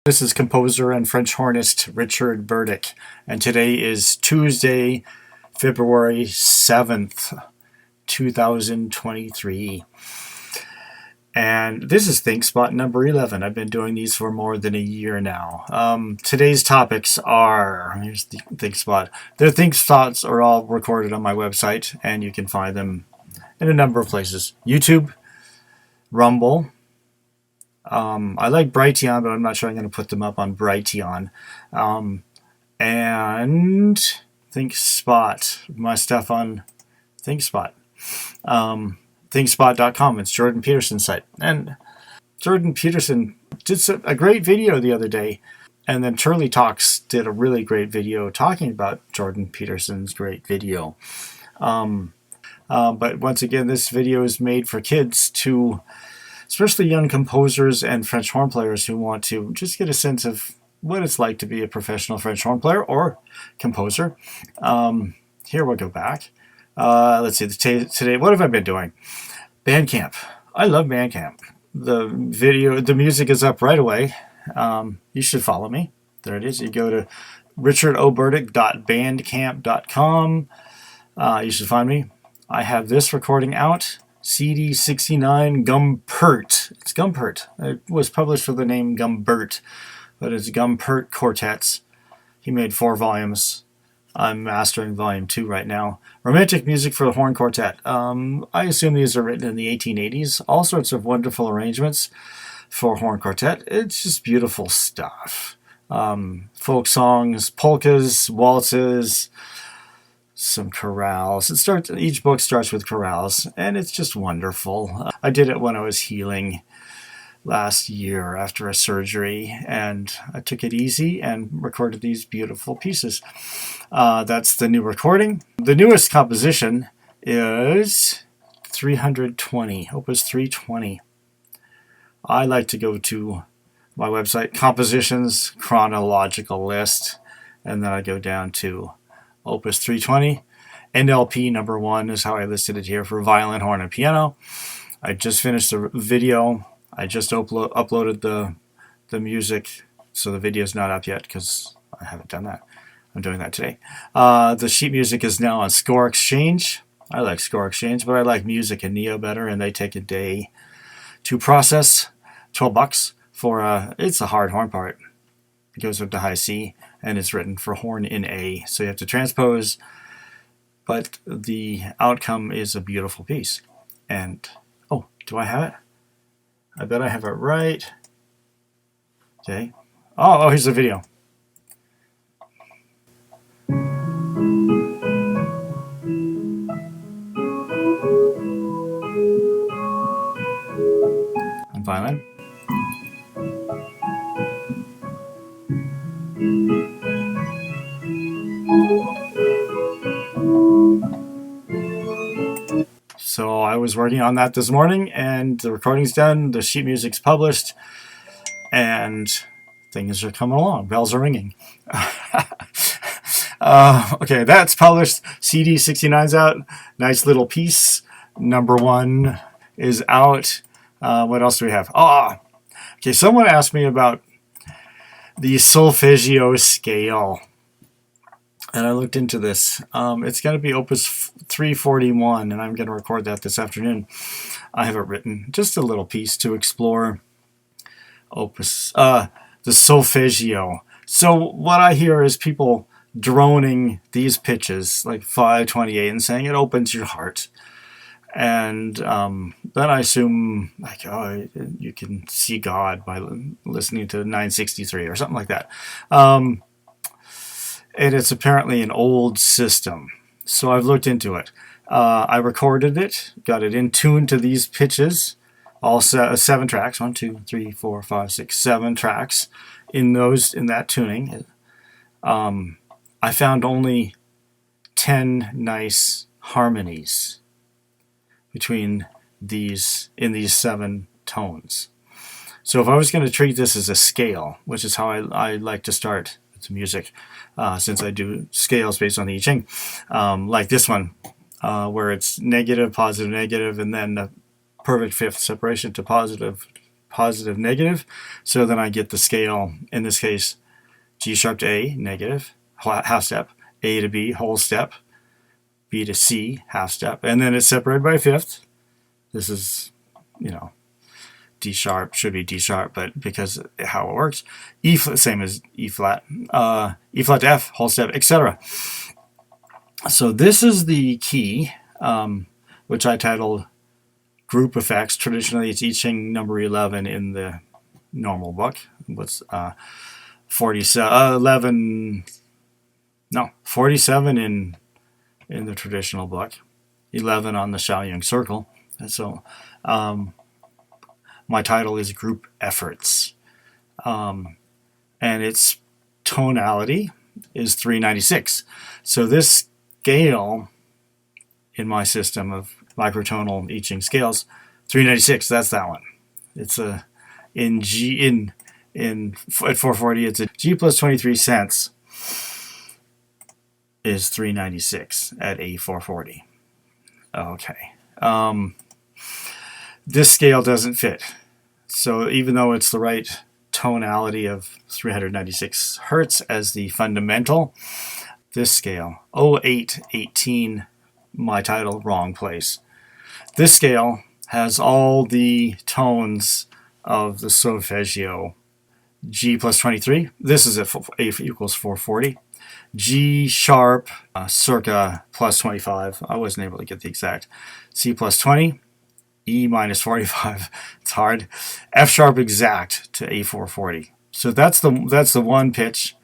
This is composer and French hornist Richard Burdick, and today is Tuesday, February 7th, 2023. And this is ThinkSpot number 11. I've been doing these for more than a year now. Today's topics are, here's the ThinkSpot. The ThinkSpots are all recorded on my website, and you can find them in a number of places. YouTube, Rumble. I like Brighteon, but I'm not sure I'm going to put them up on Brighteon. And ThinkSpot, my stuff on ThinkSpot. ThinkSpot.com, it's Jordan Peterson's site. And Jordan Peterson did a great video the other day. And then Turley Talks did a really great video talking about Jordan Peterson's great video. But once again, this video is made for kids to, especially young composers and French horn players who want to just get a sense of what it's like to be a professional French horn player or composer. Here we'll go back. Let's see, today, what have I been doing? BandCamp. I love BandCamp. The music is up right away. You should follow me. There it is. You go to richardoburdick.bandcamp.com. You should find me. I have this recording out. Cd69 Gumpert. It's Gumpert. It was published with the name Gumpert, but it's Gumpert Quartets. He made 4 volumes. I'm mastering volume 2 right now. Romantic music for the horn quartet. I assume these are written in the 1880s. All sorts of wonderful arrangements for horn quartet. It's just beautiful stuff. Folk songs, polkas, waltzes, some chorales. Each book starts with chorales, and it's just wonderful. I did it when I was healing last year after a surgery, and I took it easy and recorded these beautiful pieces. That's the new recording. The newest composition is 320, Opus 320. I like to go to my website, Compositions, Chronological List, and then I go down to Opus 320. NLP number 1 is how I listed it here for violin, horn, and piano. I just finished the video. I just uploaded the music, so the video's not up yet because I haven't done that. I'm doing that today. The sheet music is now on Score Exchange. I like Score Exchange, but I like Music and Neo better, and they take a day to process. $12 for it's a hard horn part. It goes up to high C, and it's written for horn in A, so you have to transpose, but the outcome is a beautiful piece. And, oh, do I have it? I bet I have it right. Okay. Oh, here's the video. On violin. So I was working on that this morning, and the recording's done, the sheet music's published, and things are coming along. Bells are ringing. Okay, that's published. CD69's out. Nice little piece. Number 1 is out. What else do we have? Okay, someone asked me about the Solfeggio Scale. And I looked into this. It's going to be Opus 341, and I'm going to record that this afternoon. I have it written, just a little piece to explore the Solfeggio. So what I hear is people droning these pitches, like 528, and saying it opens your heart. And then I assume, like, oh, you can see God by listening to 963 or something like that. And it's apparently an old system. So I've looked into it. I recorded it, got it in tune to these pitches, all 7 tracks, 1, 2, 3, 4, 5, 6, 7 tracks in that tuning. I found only 10 nice harmonies between these 7 tones. So if I was going to treat this as a scale, which is how I like to start with music, since I do scales based on the I Ching, like this one, where it's negative, positive, negative, and then the perfect fifth separation to positive, positive, negative. So then I get the scale, in this case, G sharp to A, negative, half step, A to B, whole step, B to C, half step, and then it's separated by a fifth. This is, you know, D sharp, should be D sharp, but because of how it works, E flat, same as E flat to F, whole step, etc. So this is the key, which I titled Group Effects. Traditionally, it's I Ching number 11 in the normal book. What's 47 in the traditional book, 11 on the Shaoying Circle. And so my title is Group Efforts. And its tonality is 396. So this scale in my system of microtonal I Ching scales, 396, that's that one. It's a at 440, it's a G plus 23 cents is 396 at A440. Okay. This scale doesn't fit. So even though it's the right tonality of 396 hertz as the fundamental, this scale, 0818, my title, wrong place. This scale has all the tones of the Solfeggio. G plus 23, this is at A equals 440. G sharp, circa plus 25. I wasn't able to get the exact. C plus 20. E minus 45. It's hard. F sharp exact to A440. So that's the one pitch.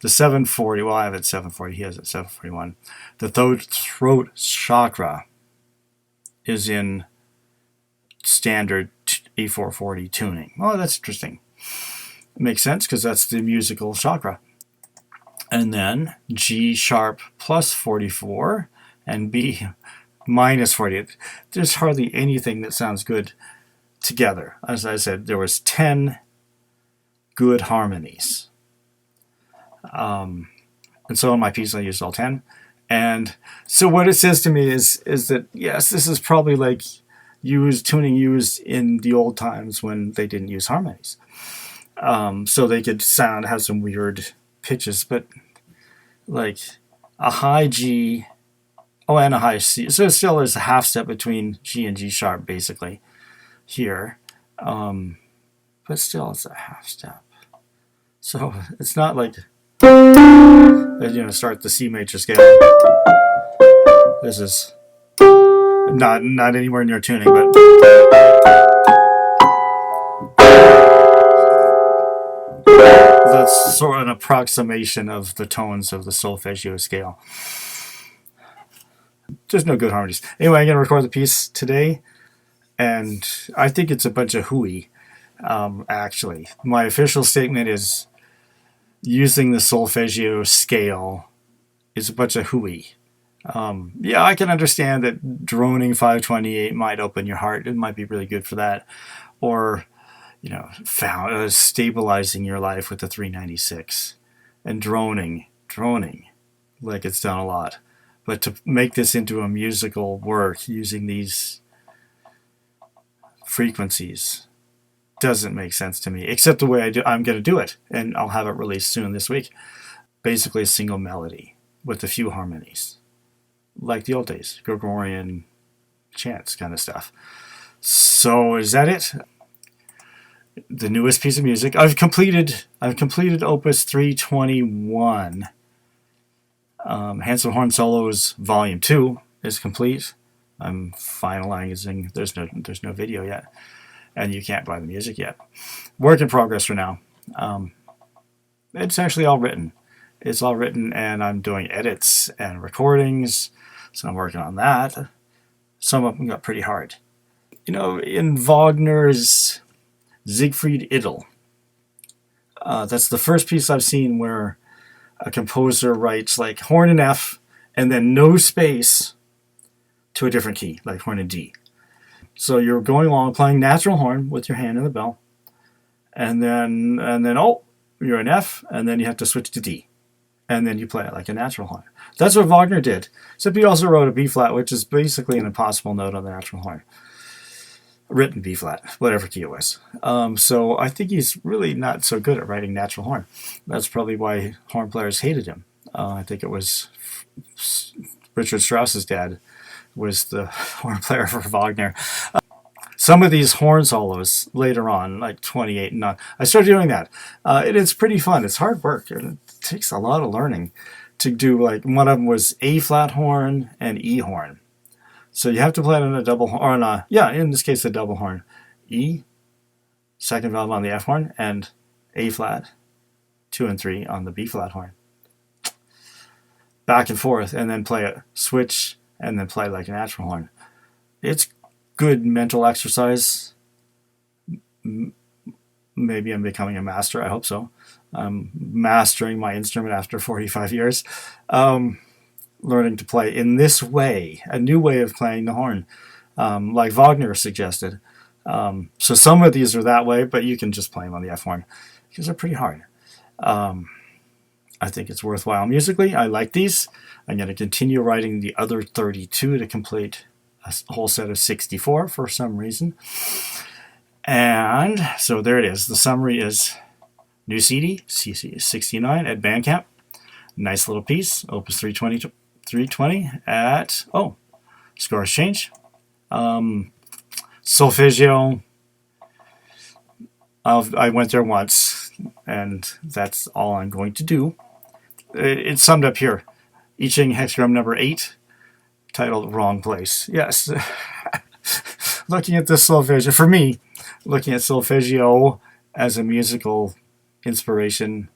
The 740. Well, I have it at 740. He has it at 741. The throat chakra is in standard A440 tuning. Well, that's interesting. It makes sense because that's the musical chakra. And then G sharp plus 44 and B minus 48. There's hardly anything that sounds good together. As I said, there was 10 good harmonies. And so on my piece I used all 10. And so what it says to me is that, yes, this is probably like tuning used in the old times when they didn't use harmonies. So they could have some weird pitches, but like a high G, and a high C. So still there's a half step between G and G sharp basically here. But still it's a half step. So it's not like, start the C major scale. This is not anywhere near tuning, but that's sort of an approximation of the tones of the Solfeggio scale. There's no good harmonies. Anyway, I'm going to record the piece today, and I think it's a bunch of hooey, actually. My official statement is using the Solfeggio scale is a bunch of hooey. Yeah, I can understand that droning 528 might open your heart. It might be really good for that. Or stabilizing your life with the 396 and droning like it's done a lot. But to make this into a musical work using these frequencies doesn't make sense to me, except the way I'm going to do it, and I'll have it released soon this week. Basically a single melody with a few harmonies, like the old days, Gregorian chants kind of stuff. So is that it? The newest piece of music. I've completed Opus 321. Handsome Horn Solos Volume 2 is complete. I'm finalizing. There's no video yet, and you can't buy the music yet. Work in progress for now. It's actually all written. It's all written, and I'm doing edits and recordings, so I'm working on that. Some of them got pretty hard. In Wagner's Siegfried Idyll. That's the first piece I've seen where a composer writes like horn in F and then no space to a different key, like horn in D. So you're going along playing natural horn with your hand in the bell, and then you're in F, and then you have to switch to D, and then you play it like a natural horn. That's what Wagner did. Except he also wrote a B flat, which is basically an impossible note on the natural horn. written B flat, whatever key it was. So I think he's really not so good at writing natural horn. That's probably why horn players hated him. I think it was Richard Strauss's dad was the horn player for Wagner. Some of these horn solos later on, like 28 and on, I started doing that. It's pretty fun. It's hard work, and it takes a lot of learning to do. Like one of them was A flat horn and E horn. So you have to play it on a double horn, in this case a double horn. E, second valve on the F horn, and A flat, 2 and 3 on the B flat horn. Back and forth, and then play it, switch, and then play like a natural horn. It's good mental exercise. Maybe I'm becoming a master. I hope so. I'm mastering my instrument after 45 years. Learning to play in this way, a new way of playing the horn, like Wagner suggested. So some of these are that way, but you can just play them on the F horn because they're pretty hard. I think it's worthwhile musically. I like these. I'm going to continue writing the other 32 to complete a whole set of 64 for some reason. And so there it is. The summary is new CD, Cd69 at BandCamp. Nice little piece, Opus 320 at, scores change. Solfeggio, I went there once, and that's all I'm going to do. It's summed up here. I Ching hexagram number 8, titled Wrong Place. Yes. Looking at this solfeggio, for me, looking at solfeggio as a musical inspiration,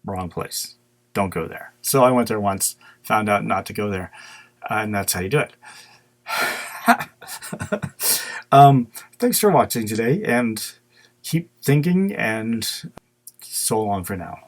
wrong place. Don't go there. So I went there once, found out not to go there, and that's how you do it. Thanks for watching today, and keep thinking, and so long for now.